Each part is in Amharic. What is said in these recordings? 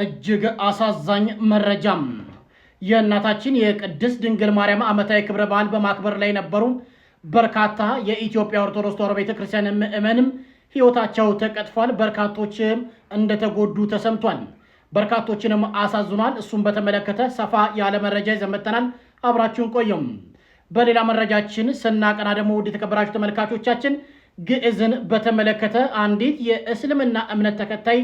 እጅግ አሳዛኝ መረጃም የእናታችን የቅድስት ድንግል ማርያም ዓመታዊ ክብረ በዓል በማክበር ላይ ነበሩ በርካታ የኢትዮጵያ ኦርቶዶክስ ተዋሕዶ ቤተክርስቲያን ምእመናንም ሕይወታቸው ተቀጥፏል። በርካቶችም እንደተጎዱ ተሰምቷል። በርካቶችንም አሳዝኗል። እሱን በተመለከተ ሰፋ ያለ መረጃ ይዘን መጥተናል። አብራችሁን ቆዩም። በሌላ መረጃችን ስናቀና ደግሞ ውድ የተከበራችሁ ተመልካቾቻችን ግዕዝን በተመለከተ አንዲት የእስልምና እምነት ተከታይ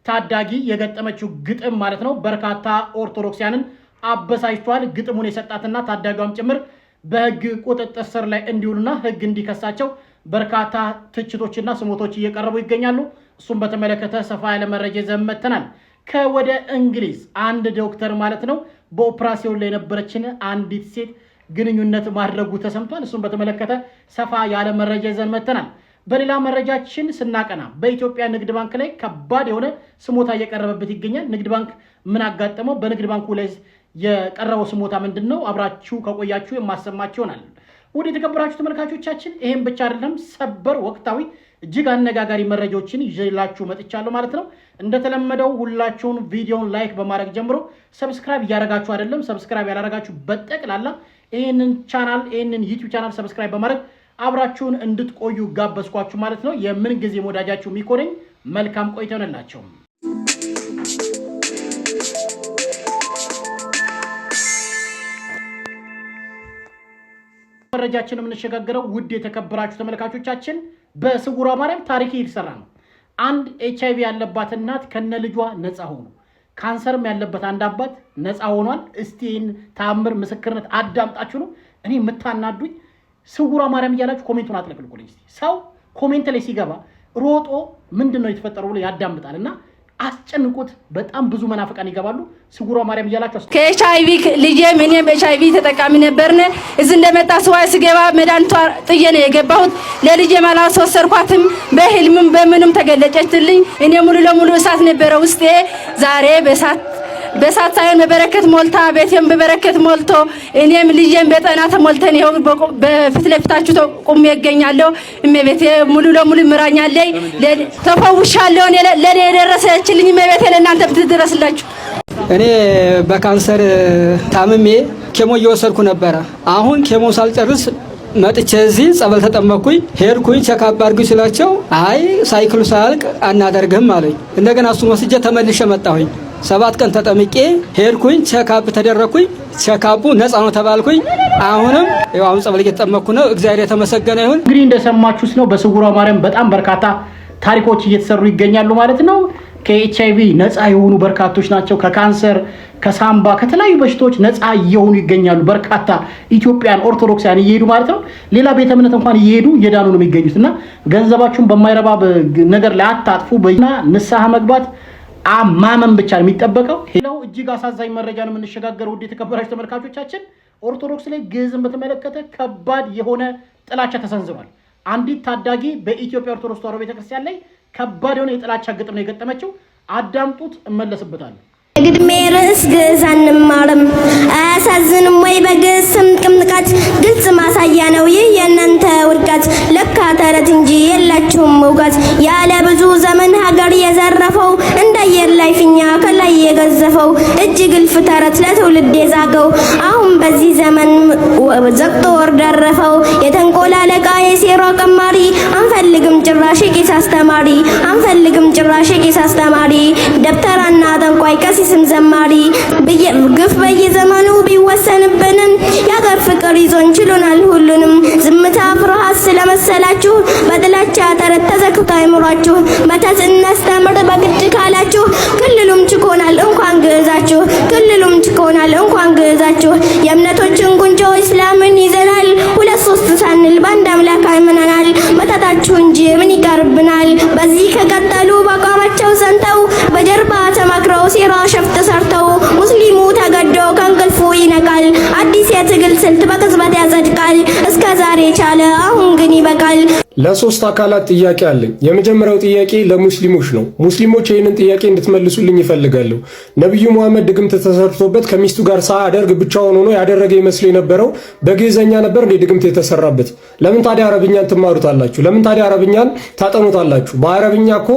ታዳጊ የገጠመችው ግጥም ማለት ነው በርካታ ኦርቶዶክሲያንን አበሳጭቷል። ግጥሙን የሰጣትና ታዳጊዋም ጭምር በሕግ ቁጥጥር ስር ላይ እንዲውሉና ሕግ እንዲከሳቸው በርካታ ትችቶችና ስሞቶች እየቀረቡ ይገኛሉ። እሱም በተመለከተ ሰፋ ያለ መረጃ ይዘን መጥተናል። ከወደ እንግሊዝ አንድ ዶክተር ማለት ነው በኦፕራሲዮን ላይ የነበረችን አንዲት ሴት ግንኙነት ማድረጉ ተሰምቷል። እሱም በተመለከተ ሰፋ ያለ መረጃ ይዘን መጥተናል። በሌላ መረጃችን ስናቀና በኢትዮጵያ ንግድ ባንክ ላይ ከባድ የሆነ ስሞታ እየቀረበበት ይገኛል። ንግድ ባንክ ምን አጋጠመው? በንግድ ባንኩ ላይ የቀረበው ስሞታ ምንድነው? አብራችሁ ከቆያችሁ የማሰማችሁ ይሆናል። ወደ የተከበራችሁ ተመልካቾቻችን ይሄን ብቻ አይደለም ሰበር ወቅታዊ እጅግ አነጋጋሪ መረጃዎችን ይዤላችሁ መጥቻለሁ ማለት ነው። እንደተለመደው ሁላችሁም ቪዲዮውን ላይክ በማድረግ ጀምሮ ሰብስክራይብ እያደረጋችሁ አይደለም ሰብስክራይብ ያላደረጋችሁ በጠቅላላ ይሄንን ዩቲዩብ ቻናል ሰብስክራይብ በማድረግ አብራችሁን እንድትቆዩ ጋበዝኳችሁ ማለት ነው። የምን ጊዜ ወዳጃችሁ ሚኮነኝ መልካም ቆይታ ይሁንላችሁ። መረጃችን የምንሸጋገረው ውድ የተከበራችሁ ተመልካቾቻችን በስውሯ ማርያም ታሪክ እየተሰራ ነው። አንድ ኤችአይቪ ያለባት እናት ከነ ልጇ ነፃ ሆኑ። ካንሰርም ያለበት አንድ አባት ነፃ ሆኗል። እስቲን ታምር ምስክርነት አዳምጣችሁ ነው። እኔ የምታናዱኝ ስውሯ ማርያም እያላችሁ ኮሜንቱን አጥለቅልቁልኝ። ሰው ኮሜንት ላይ ሲገባ ሮጦ ምንድነው የተፈጠረው ብሎ ያዳምጣልና አስጨንቁት። በጣም ብዙ መናፍቃን ይገባሉ። ስውሯ ማርያም እያላችሁ ከኤችአይቪ ልጄ እኔም ኤችአይቪ ተጠቃሚ ነበርነ። እዚህ እንደመጣ ስዋይ ስገባ መድኃኒቷ ጥዬ ነው የገባሁት። ለልጄ አላስወሰድኳትም። በህልምም በምንም ተገለጨችልኝ። እኔ ሙሉ ለሙሉ እሳት ነበረ ውስጤ። ዛሬ በሳት ሳይሆን በበረከት ሞልታ ቤቴም በበረከት ሞልቶ እኔም ልጄም በጤና ተሞልተን ይኸው በፊት ለፊታችሁ ቆሜ እገኛለሁ። እመቤቴ ሙሉ ለሙሉ ምራኛለች። ተፈውሻለሁ። ለኔ የደረሰችልኝ እመቤቴ ለእናንተ ብትደረስላችሁ። እኔ በካንሰር ታምሜ ኬሞ እየወሰድኩ ነበረ። አሁን ኬሞ ሳልጨርስ መጥቼ እዚህ ጸበል ተጠመኩኝ። ሄድኩኝ ቼክአፕ አድርጉኝ ስላቸው አይ ሳይክሉ ሳያልቅ አናደርግም አለኝ። እንደገና እሱን ወስጄ ተመልሼ መጣሁኝ። 7 ቀን ተጠምቄ ሄድኩኝ ቼክአፕ ተደረኩኝ። ቼክአፑ ነፃ ነው ተባልኩኝ። አሁንም አሁን ጸበል እየተጠመኩ ነው። እግዚአብሔር የተመሰገነ ይሁን። እንግዲህ እንደሰማችሁት ነው በስውሯ ማርያም በጣም በርካታ ታሪኮች እየተሰሩ ይገኛሉ ማለት ነው። ከኤችአይቪ ነፃ የሆኑ በርካቶች ናቸው። ከካንሰር፣ ከሳምባ፣ ከተለያዩ በሽታዎች ነፃ እየሆኑ ይገኛሉ። በርካታ ኢትዮጵያን ኦርቶዶክሳውያን እየሄዱ ማለት ነው ሌላ ቤተ እምነት እንኳን እየሄዱ እየዳኑ ነው የሚገኙትና ገንዘባችሁን በማይረባ ነገር ላይ አታጥፉ። በእና ንስሐ መግባት ማመን ብቻ ነው የሚጠበቀው። ሌላው እጅግ አሳዛኝ መረጃ ነው የምንሸጋገረው። ውድ የተከበራችሁ ተመልካቾቻችን ኦርቶዶክስ ላይ ግዕዝን በተመለከተ ከባድ የሆነ ጥላቻ ተሰንዝሯል። አንዲት ታዳጊ በኢትዮጵያ ኦርቶዶክስ ተዋሕዶ ቤተክርስቲያን ላይ ከባድ የሆነ የጥላቻ ግጥም ነው የገጠመችው። አዳምጡት፣ እመለስበታለሁ። ግድሜ ርዕስ ግዕዝ አንማርም አያሳዝንም ወይ? በግዕዝ ስም ቅምጥቃት ግልጽ ማሳያ ነው ይህ የእናንተ ውድቀት። ለካ ተረት እንጂ የላችሁም እውቀት። ያለ ብዙ ዘመን ሀገር የዘረፈው እንደ አየር ላይ ፊኛ ከላይ የገዘፈው እጅ ግልፍ ተረት ለትውልድ የዛገው አሁን በዚህ ዘመን ዘቅጦ ወር ደረፈው። የተንኮል አለቃ የሴራ ቀማሪ አንፈልግም ጭራሽ ቄስ አስተማሪ አንፈልግም ጭራሽ ቄስ አስተማሪ ደብተራና ጠንቋይ ቀሲስም ዘማሪ ግፍ በየዘመኑ ቢወሰንብንም የአገር ፍቅር ይዞን ችሎናል ሁሉንም። ዝምታ ፍርሃት ስለመሰላችሁ በጥላቻ ተረት ተዘግቶ አይምሯችሁ። መተት እናስተምር በግድ ካላችሁ ክልሉም ችኮናል እንኳን ግዕዛችሁ ክልሉም ችኮናል እንኳን ግዕዛችሁ። የእምነቶችን ጉንጮ እስላምን ይዘናል 2-3 ሳንል በአንድ አምላክ አይመናናል። መተታችሁ እንጂ ምን ይቀርብናል? በዚህ ከቀጠሉ በአቋማቸው ጸንተው በጀርባ ተማክረው ሴራ ሸፍጥ ሰርተው ሙስሊሙ ተገዶ ከእንቅልፉ ይነቃል። አዲስ የትግል ስልት በቅጽበት ያጸድቃል። እስከ ዛሬ ቻለ አሁን ግን ይበቃል። ለሶስት አካላት ጥያቄ አለኝ። የመጀመሪያው ጥያቄ ለሙስሊሞች ነው። ሙስሊሞች ይህንን ጥያቄ እንድትመልሱልኝ ይፈልጋለሁ። ነብዩ መሐመድ ድግምት ተሰርቶበት ከሚስቱ ጋር ሳያደርግ ብቻውን ሆኖ ያደረገ ይመስል የነበረው በግዕዝኛ ነበር እንዴ ድግምት የተሰራበት? ለምን ታዲያ አረብኛን ትማሩታላችሁ? ለምን ታዲያ አረብኛን ታጠኑታላችሁ? በአረብኛ እኮ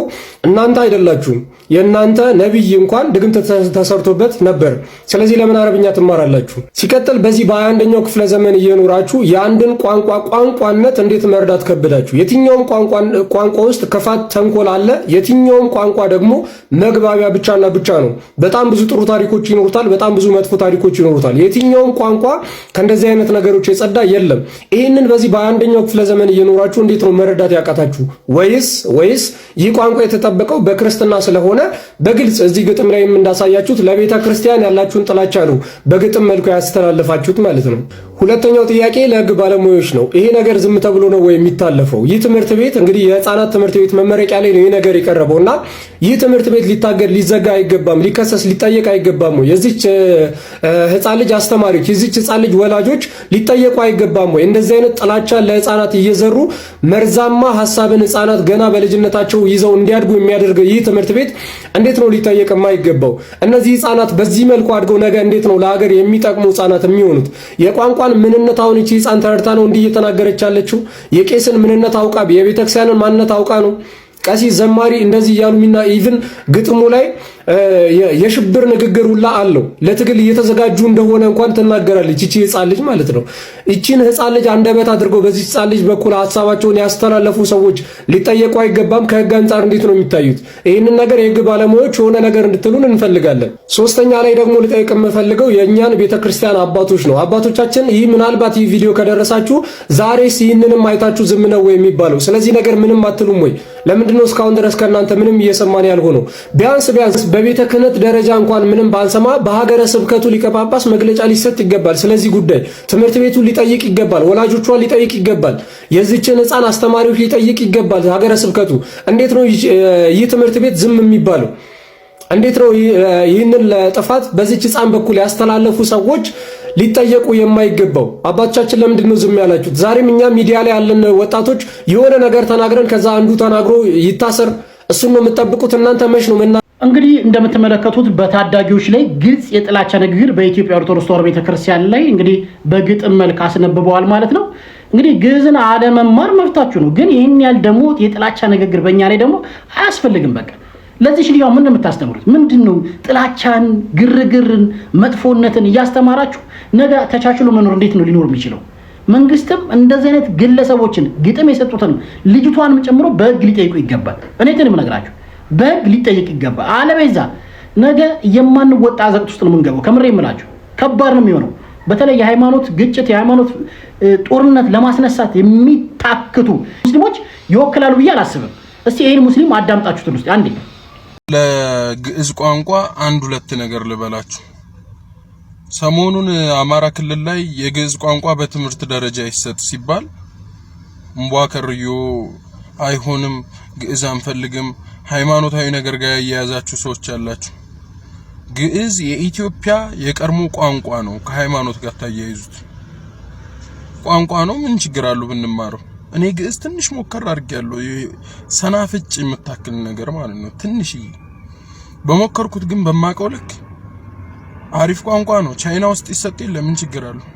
እናንተ አይደላችሁም የእናንተ ነብይ እንኳን ድግምት ተሰርቶበት ነበር። ስለዚህ ለምን አረብኛ ትማራላችሁ? ሲቀጥል በዚህ በ21ኛው ክፍለ ዘመን እየኖራችሁ የአንድን ቋንቋነት እንዴት መርዳት ከበዳችሁ? የትኛውም ቋንቋ ውስጥ ክፋት፣ ተንኮል አለ። የትኛውም ቋንቋ ደግሞ መግባቢያ ብቻና ብቻ ነው። በጣም ብዙ ጥሩ ታሪኮች ይኖሩታል፣ በጣም ብዙ መጥፎ ታሪኮች ይኖሩታል። የትኛውም ቋንቋ ከእንደዚህ አይነት ነገሮች የጸዳ የለም። ይህንን በዚህ በ21ኛው ክፍለ ዘመን እየኖራችሁ እንዴት ነው መረዳት ያቃታችሁ? ወይስ ይህ ቋንቋ የተጠበቀው በክርስትና ስለሆነ በግልጽ እዚህ ግጥም ላይም እንዳሳያችሁት ለቤተ ክርስቲያን ያላችሁን ጥላቻ ነው በግጥም መልኩ ያስተላለፋችሁት ማለት ነው። ሁለተኛው ጥያቄ ለህግ ባለሙያዎች ነው። ይሄ ነገር ዝም ተብሎ ነው ወይ የሚታለፈው? ይህ ትምህርት ቤት እንግዲህ የህፃናት ትምህርት ቤት መመረቂያ ላይ ነው ይሄ ነገር የቀረበውና ይህ ትምህርት ቤት ሊታገድ ሊዘጋ አይገባም፣ ሊከሰስ ሊጠየቅ አይገባም ወይ? የዚች ህፃን ልጅ አስተማሪዎች፣ የዚች ህፃን ልጅ ወላጆች ሊጠየቁ አይገባም ወይ? እንደዚህ አይነት ጥላቻ ለህፃናት እየዘሩ መርዛማ ሐሳብን ህፃናት ገና በልጅነታቸው ይዘው እንዲያድጉ የሚያደርገው ይህ ትምህርት ቤት እንዴት ነው ሊጠየቅ የማይገባው? እነዚህ ህፃናት በዚህ መልኩ አድገው ነገ እንዴት ነው ለሀገር የሚጠቅሙ ህፃናት የሚሆኑት? የቋንቋን ምንነት አሁን እቺ ህፃን ተረድታ ነው እንዲህ እየተናገረች ያለችው? የቄስን ምንነት አውቃ የቤተክርስቲያንን ማንነት አውቃ ነው? ቀሲስ ዘማሪ እንደዚህ እያሉና ኢቭን ግጥሙ ላይ የሽብር ንግግር ሁላ አለው። ለትግል እየተዘጋጁ እንደሆነ እንኳን ትናገራለች እቺ ህፃን ልጅ ማለት ነው። እቺን ህፃን ልጅ አንደበት አድርገው በዚህ ህፃን ልጅ በኩል ሐሳባቸውን ያስተላለፉ ሰዎች ሊጠየቁ አይገባም? ከህግ አንጻር እንዴት ነው የሚታዩት? ይህንን ነገር የህግ ባለሙያዎች የሆነ ነገር እንድትሉን እንፈልጋለን። ሶስተኛ ላይ ደግሞ ልጠይቅ የምፈልገው የእኛን ቤተክርስቲያን አባቶች ነው። አባቶቻችን ይህ ምናልባት ይህ ቪዲዮ ከደረሳችሁ ዛሬስ ይህንንም አይታችሁ ዝም ነው ወይ የሚባለው? ስለዚህ ነገር ምንም አትሉም ወይ? ለምንድነው እስካሁን ድረስ ከእናንተ ምንም እየሰማን ያልሆነው? ቢያንስ በቤተ ክህነት ደረጃ እንኳን ምንም ባንሰማ በሀገረ ስብከቱ ሊቀ ጳጳስ መግለጫ ሊሰጥ ይገባል። ስለዚህ ጉዳይ ትምህርት ቤቱ ሊጠይቅ ይገባል። ወላጆቿን ሊጠይቅ ይገባል። የዚችን ህፃን አስተማሪዎች ሊጠይቅ ይገባል። ሀገረ ስብከቱ እንዴት ነው ይህ ትምህርት ቤት ዝም የሚባለው? እንዴት ነው ይህንን ለጥፋት በዚች ህፃን በኩል ያስተላለፉ ሰዎች ሊጠየቁ የማይገባው? አባቶቻችን ለምንድን ነው ዝም ያላችሁት? ዛሬም እኛ ሚዲያ ላይ ያለን ወጣቶች የሆነ ነገር ተናግረን ከዛ አንዱ ተናግሮ ይታሰር እሱን ነው የምትጠብቁት? እናንተ መች ነው እንግዲህ እንደምትመለከቱት በታዳጊዎች ላይ ግልጽ የጥላቻ ንግግር በኢትዮጵያ ኦርቶዶክስ ተዋሕዶ ቤተክርስቲያን ላይ እንግዲህ በግጥም መልክ አስነብበዋል ማለት ነው። እንግዲህ ግዕዝን አለመማር መብታችሁ ነው፣ ግን ይህን ያህል ደግሞ የጥላቻ ንግግር በእኛ ላይ ደግሞ አያስፈልግም። በቃ ለዚህ ልጅ ምን እንደምታስተምሩት ምንድነው? ጥላቻን፣ ግርግርን፣ መጥፎነትን እያስተማራችሁ ነገ ተቻችሎ መኖር እንዴት ነው ሊኖር የሚችለው? መንግስትም እንደዚህ አይነት ግለሰቦችን ግጥም የሰጡትን ልጅቷንም ጨምሮ በህግ ሊጠይቁ ይገባል። እኔ ተንም ነግራችሁ በህግ ሊጠይቅ ይገባል። አለበዛ ነገ የማንወጣ አዘቅት ውስጥ ነው የምንገባው። ከምሬ የምላችሁ ከባድ ነው የሚሆነው። በተለይ የሃይማኖት ግጭት የሃይማኖት ጦርነት ለማስነሳት የሚታክቱ ሙስሊሞች ይወክላሉ ብዬ አላስብም። እስቲ ይሄን ሙስሊም አዳምጣችሁት ነው። አንዴ ለግዕዝ ቋንቋ አንድ ሁለት ነገር ልበላችሁ። ሰሞኑን አማራ ክልል ላይ የግዕዝ ቋንቋ በትምህርት ደረጃ ይሰጥ ሲባል እምቧከርዮ አይሆንም፣ ግዕዝ አንፈልግም፣ ሃይማኖታዊ ነገር ጋር ያያዛችሁ ሰዎች ያላችሁ። ግዕዝ የኢትዮጵያ የቀድሞ ቋንቋ ነው። ከሃይማኖት ጋር ታያይዙት ቋንቋ ነው። ምን ችግር አለው ብንማረው? እኔ ግዕዝ ትንሽ ሞከር አድርጌያለሁ። ሰናፍጭ የምታክል ነገር ማለት ነው። ትንሽ በሞከርኩት ግን በማቀው ልክ አሪፍ ቋንቋ ነው። ቻይና ውስጥ ይሰጥ የለ ምን ችግር አለው?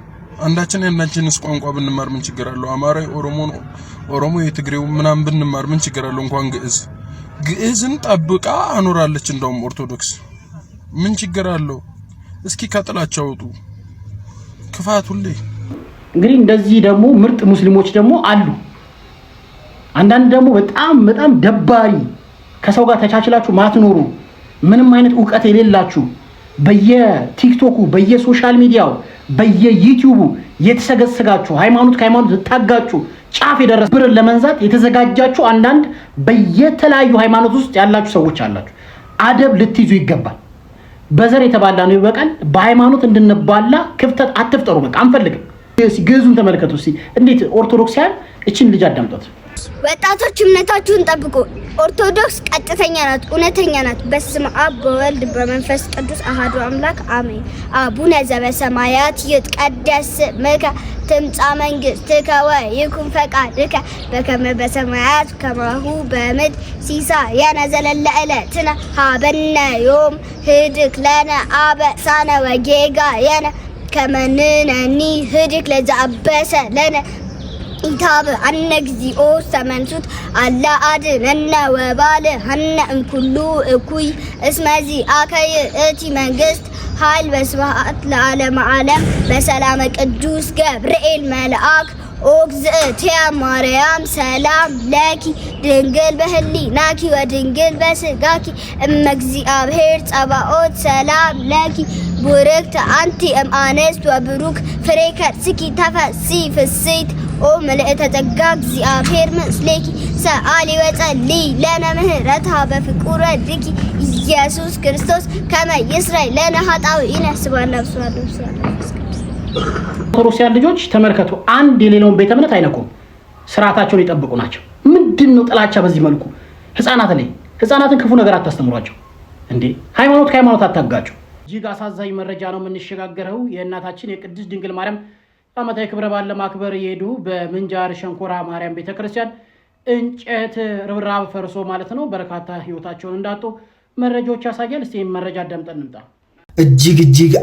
አንዳችን ያንዳችንስ ቋንቋ ብንማር ምን ችግር አለው? አማራ ኦሮሞ የትግሬው ምናምን ብንማር ምን ችግር አለው? እንኳን ግዕዝን ጠብቃ አኖራለች። እንደውም ኦርቶዶክስ ምን ችግር አለው? እስኪ ከጥላቻው ወጡ። ክፋት ሁሌ እንግዲህ እንደዚህ ደግሞ ምርጥ ሙስሊሞች ደግሞ አሉ። አንዳንድ ደግሞ በጣም ደባሪ ከሰው ጋር ተቻችላችሁ ማትኖሩ ምንም አይነት ዕውቀት የሌላችሁ በየቲክቶኩ በየሶሻል ሚዲያው በየዩቲዩቡ የተሰገሰጋችሁ ሃይማኖት ከሃይማኖት ታጋጩ ጫፍ የደረሰ ብር ለመንዛት የተዘጋጃችሁ አንዳንድ በየተለያዩ ሃይማኖት ውስጥ ያላችሁ ሰዎች አላችሁ። አደብ ልትይዙ ይገባል። በዘር የተባላ ነው ይበቃል። በሃይማኖት እንድንባላ ክፍተት አትፍጠሩ። በቃ አንፈልግም። ግዕዙን ተመልከቱ እስቲ እንዴት ኦርቶዶክሳውያን እቺን ልጅ አዳምጧት። ወጣቶች እምነታችሁን ጠብቁ። ኦርቶዶክስ ቀጥተኛ ናት፣ እውነተኛ ናት። በስመ አብ በወልድ በመንፈስ ቅዱስ አሐዱ አምላክ አሜን። አቡነ ዘበሰማያት ይትቀደስ ስምከ ትምጻእ መንግሥትከ ወይኩን ፈቃድከ በከመ በሰማያት ከማሁ በምድር ሲሳየነ ዘለለ ዕለትነ ሀበነ ዮም ህድግ ለነ አበሳነ ወጌጋየነ ከመ ንሕነኒ ህድግ ለዘአበሰ ለነ ኢታብ አነግዚኦ ሰመንሱት አላ አድነነ ወባለ ሀነ እንኩሉ እኩይ እስመዚ አከይ እቲ መንግስት ኃይል በስብሐት ለዓለመ ዓለም በሰላመ ቅዱስ ገብርኤል መልአክ ኦግዝእትየ ማርያም ሰላም ለኪ ድንግል በህሊናኪ ወድንግል በስጋኪ እመ እግዚአብሔር ጸባኦት ሰላም ለኪ ቡርክት አንቲ እምአንስት ወብሩክ ፍሬ ከርስኪ ተፈሥሒ ፍሥሕት ኦ ምልዕተ ጸጋ እግዚአብሔር ምስሌኪ ሰአሊ ወጸልይ ለነ ምህረታ በፍቁር ወልድኪ ኢየሱስ ክርስቶስ ከመ ይስረይ ለነ ኃጣውኢነ ስብሐት ኦርቶዶክሳውያን ልጆች ተመልከቱ፣ አንድ የሌላውን ቤተ እምነት አይነኩም፣ ስርዓታቸውን ይጠብቁ ናቸው። ምንድነው ጥላቻ? በዚህ መልኩ ህፃናትን ክፉ ነገር አታስተምሯቸው እንዴ! ሃይማኖት ከሃይማኖት አታጋጩ። እጅግ አሳዛኝ መረጃ ነው የምንሸጋገረው። የእናታችን የቅድስት ድንግል ማርያም ዓመታዊ ክብረ በዓል ለማክበር የሄዱ በምንጃር ሸንኮራ ማርያም ቤተክርስቲያን እንጨት ርብራብ ፈርሶ ማለት ነው በርካታ ህይወታቸውን እንዳጡ መረጃዎች ያሳያል። እስቲ መረጃ አዳምጠን እንምጣ። እጅግ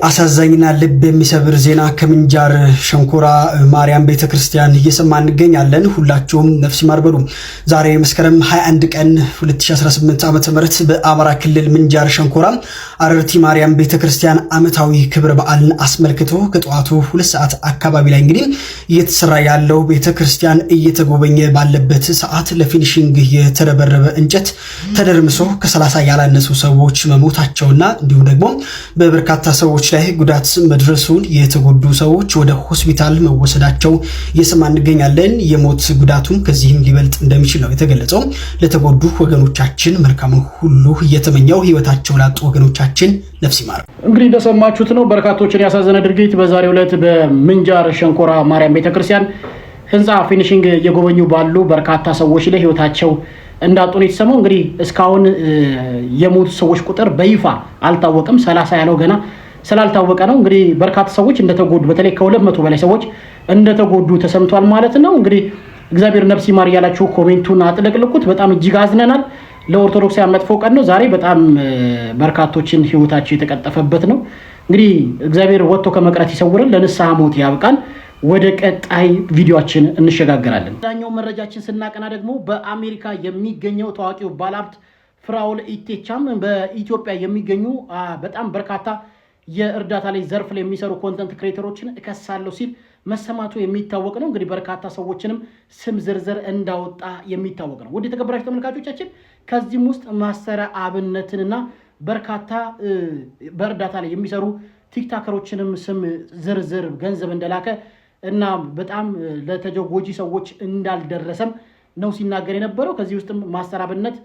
አሳዛኝና ልብ የሚሰብር ዜና ከምንጃር ሸንኮራ ማርያም ቤተክርስቲያን እየሰማን እንገኛለን። ሁላችሁም ነፍስ ይማር በሉ። ዛሬ መስከረም 21 ቀን 2018 ዓ.ም በአማራ ክልል ምንጃር ሸንኮራ አረርቲ ማርያም ቤተክርስቲያን ዓመታዊ ክብረ በዓልን አስመልክቶ ከጠዋቱ 2 ሰዓት አካባቢ ላይ እንግዲህ እየተሰራ ያለው ቤተክርስቲያን እየተጎበኘ ባለበት ሰዓት ለፊኒሺንግ የተረበረበ እንጨት ተደርምሶ ከ30 ያላነሱ ሰዎች መሞታቸውና እንዲሁም ደግሞ በበርካታ ሰዎች ላይ ጉዳት መድረሱን የተጎዱ ሰዎች ወደ ሆስፒታል መወሰዳቸው እየሰማን እንገኛለን። የሞት ጉዳቱም ከዚህም ሊበልጥ እንደሚችል ነው የተገለጸው። ለተጎዱ ወገኖቻችን መልካሙን ሁሉ እየተመኘው ህይወታቸው ላጡ ወገኖቻችን ነፍስ ይማር። እንግዲህ እንደሰማችሁት ነው በርካቶችን ያሳዘነ ድርጊት በዛሬው ዕለት በምንጃር ሸንኮራ ማርያም ቤተክርስቲያን ህንጻ ፊኒሺንግ እየጎበኙ ባሉ በርካታ ሰዎች ላይ ህይወታቸው እንዳጡ ነው የተሰማው። እንግዲህ እስካሁን የሞቱ ሰዎች ቁጥር በይፋ አልታወቀም። 30 ያለው ገና ስላልታወቀ ነው። እንግዲህ በርካታ ሰዎች እንደተጎዱ በተለይ ከ200 በላይ ሰዎች እንደተጎዱ ተሰምቷል ማለት ነው። እንግዲህ እግዚአብሔር ነፍስ ይማር ያላችሁ ኮሜንቱን አጥለቅልቁት። በጣም እጅግ አዝነናል። ለኦርቶዶክሳውያን መጥፎ ቀን ነው ዛሬ። በጣም በርካቶችን ህይወታቸው የተቀጠፈበት ነው። እንግዲህ እግዚአብሔር ወጥቶ ከመቅረት ይሰውረን፣ ለንስሐ ሞት ያብቃን። ወደ ቀጣይ ቪዲዮአችን እንሸጋገራለን። ዳኛው መረጃችን ስናቀና ደግሞ በአሜሪካ የሚገኘው ታዋቂው ባለሀብት ፍራኦል ኢቴቻም በኢትዮጵያ የሚገኙ በጣም በርካታ የእርዳታ ላይ ዘርፍ ላይ የሚሰሩ ኮንተንት ክሬተሮችን እከሳለሁ ሲል መሰማቱ የሚታወቅ ነው። እንግዲህ በርካታ ሰዎችንም ስም ዝርዝር እንዳወጣ የሚታወቅ ነው። ወደ ተከበራችሁ ተመልካቾቻችን ከዚህም ውስጥ ማስተር አብነትንና በርካታ በእርዳታ ላይ የሚሰሩ ቲክቶከሮችንም ስም ዝርዝር ገንዘብ እንደላከ እና በጣም ለተጎጂ ሰዎች እንዳልደረሰም ነው ሲናገር የነበረው። ከዚህ ውስጥም ማስተር አብነት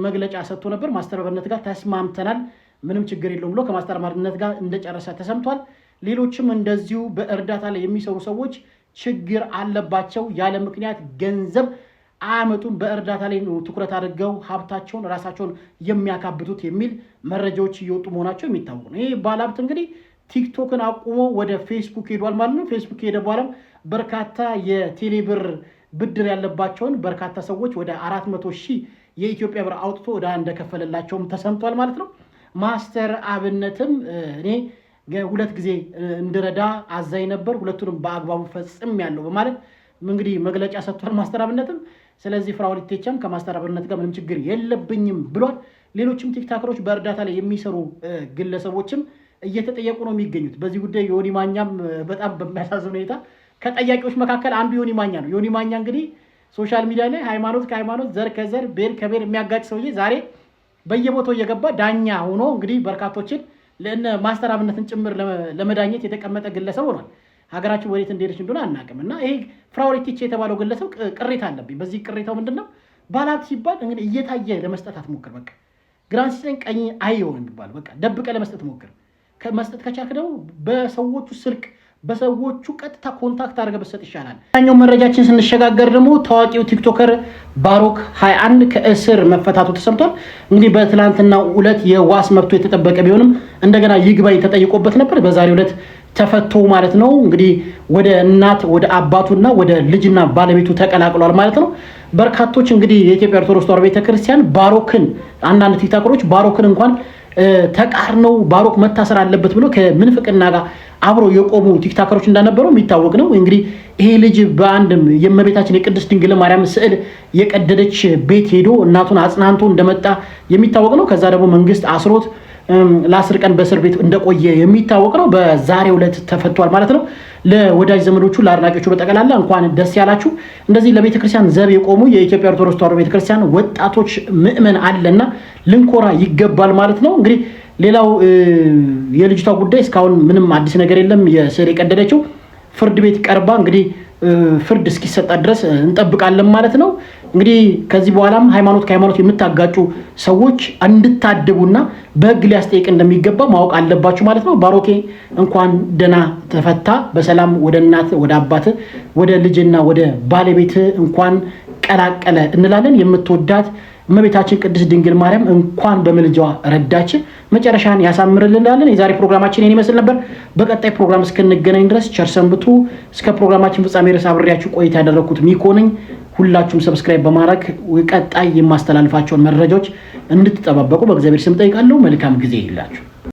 መግለጫ ሰጥቶ ነበር። ማስተር አብነት ጋር ተስማምተናል፣ ምንም ችግር የለውም ብሎ ከማስተር አብነት ጋር እንደጨረሰ ተሰምቷል። ሌሎችም እንደዚሁ በእርዳታ ላይ የሚሰሩ ሰዎች ችግር አለባቸው፣ ያለ ምክንያት ገንዘብ አያመጡም፣ በእርዳታ ላይ ትኩረት አድርገው ሀብታቸውን ራሳቸውን የሚያካብቱት የሚል መረጃዎች እየወጡ መሆናቸው የሚታወቅ ነው። ይህ ባለሀብት እንግዲህ ቲክቶክን አቁሞ ወደ ፌስቡክ ሄዷል ማለት ነው። ፌስቡክ ሄደ በኋላም በርካታ የቴሌብር ብድር ያለባቸውን በርካታ ሰዎች ወደ 400,000 የኢትዮጵያ ብር አውጥቶ ወደ እንደከፈለላቸውም ተሰምቷል ማለት ነው። ማስተር አብነትም እኔ 2 ጊዜ እንድረዳ አዛኝ ነበር፣ ሁለቱንም በአግባቡ ፈጽም ያለው በማለት እንግዲህ መግለጫ ሰጥቷል ማስተር አብነትም። ስለዚህ ፍራኦል ኢቴቻም ከማስተር አብነት ጋር ምንም ችግር የለብኝም ብሏል። ሌሎችም ቲክቶከሮች በእርዳታ ላይ የሚሰሩ ግለሰቦችም እየተጠየቁ ነው የሚገኙት። በዚህ ጉዳይ ዮኒ ማኛም በጣም በሚያሳዝን ሁኔታ ከጠያቂዎች መካከል አንዱ ዮኒ ማኛ ነው። ዮኒ ማኛ እንግዲህ ሶሻል ሚዲያ ላይ ሃይማኖት ከሃይማኖት ዘር ከዘር ብሔር ከብሔር የሚያጋጭ ሰውዬ ዛሬ በየቦታው እየገባ ዳኛ ሆኖ እንግዲህ በርካቶችን ለእነ ማስተር አብነትን ጭምር ለመዳኘት የተቀመጠ ግለሰብ ሆኗል። ሀገራችን ወዴት እንደሄደች እንደሆነ አናውቅም። እና ይሄ ፍራኦል ኢቴቻ የተባለው ግለሰብ ቅሬታ አለብኝ። በዚህ ቅሬታው ምንድነው? ባለሀብት ሲባል እንግዲህ እየታየ ለመስጠት አትሞክር። በቃ ግራን ሲሰኝ ቀኝ አይሆን የሚባል በቃ ደብቀ ለመስጠት ሞክር። መስጠት ከቻልክ ደግሞ በሰዎቹ ስልክ በሰዎቹ ቀጥታ ኮንታክት አድርገህ በሰጥ ይሻላል። ኛው መረጃችን ስንሸጋገር ደግሞ ታዋቂው ቲክቶከር ባሮክ 21 ከእስር መፈታቱ ተሰምቷል። እንግዲህ በትላንትናው ዕለት የዋስ መብቱ የተጠበቀ ቢሆንም እንደገና ይግባኝ ተጠይቆበት ነበር። በዛሬው ዕለት ተፈቶ ማለት ነው። እንግዲህ ወደ እናት ወደ አባቱና ወደ ልጅና ባለቤቱ ተቀላቅሏል ማለት ነው። በርካቶች እንግዲህ የኢትዮጵያ ኦርቶዶክስ ተዋሕዶ ቤተክርስቲያን ባሮክን አንዳንድ ቲክቶከሮች ባሮክን እንኳን ተቃርነው ባሮክ መታሰር አለበት ብሎ ከምንፍቅና ጋር አብሮ የቆሙ ቲክታከሮች እንደነበሩ የሚታወቅ ነው። እንግዲህ ይሄ ልጅ በአንድም የእመቤታችን የቅድስት ድንግል ማርያም ስዕል የቀደደች ቤት ሄዶ እናቱን አጽናንቶ እንደመጣ የሚታወቅ ነው። ከዛ ደግሞ መንግስት አስሮት ለ10 ቀን በእስር ቤት እንደቆየ የሚታወቅ ነው። በዛሬው ዕለት ተፈቷል ማለት ነው። ለወዳጅ ዘመዶቹ ለአድናቂዎቹ በጠቅላላ እንኳን ደስ ያላችሁ። እንደዚህ ለቤተክርስቲያን ዘብ የቆሙ የኢትዮጵያ ኦርቶዶክስ ተዋሕዶ ቤተክርስቲያን ወጣቶች ምእመን አለና ልንኮራ ይገባል ማለት ነው። እንግዲህ ሌላው የልጅቷ ጉዳይ እስካሁን ምንም አዲስ ነገር የለም። የስዕል የቀደደችው ፍርድ ቤት ቀርባ እንግዲህ ፍርድ እስኪሰጣት ድረስ እንጠብቃለን ማለት ነው። እንግዲህ ከዚህ በኋላም ሃይማኖት ከሃይማኖት የምታጋጩ ሰዎች እንድታደቡና በሕግ ሊያስጠይቅ እንደሚገባ ማወቅ አለባችሁ ማለት ነው። ባሮኬ እንኳን ደህና ተፈታ በሰላም ወደ እናት ወደ አባት ወደ ልጅና ወደ ባለቤት እንኳን ቀላቀለ እንላለን። የምትወዳት እመቤታችን ቅድስት ድንግል ማርያም እንኳን በምልጃዋ ረዳች፣ መጨረሻን ያሳምርልን እንላለን። የዛሬ ፕሮግራማችን ይሄን ይመስል ነበር። በቀጣይ ፕሮግራም እስክንገናኝ ድረስ ቸር ሰንብቱ። እስከ ፕሮግራማችን ፍጻሜ ድረስ አብሬያችሁ ቆይታ ያደረኩት ሚኮ ነኝ። ሁላችሁም ሰብስክራይብ በማድረግ ቀጣይ የማስተላልፋቸውን መረጃዎች እንድትጠባበቁ በእግዚአብሔር ስም ጠይቃለሁ። መልካም ጊዜ ይላችሁ።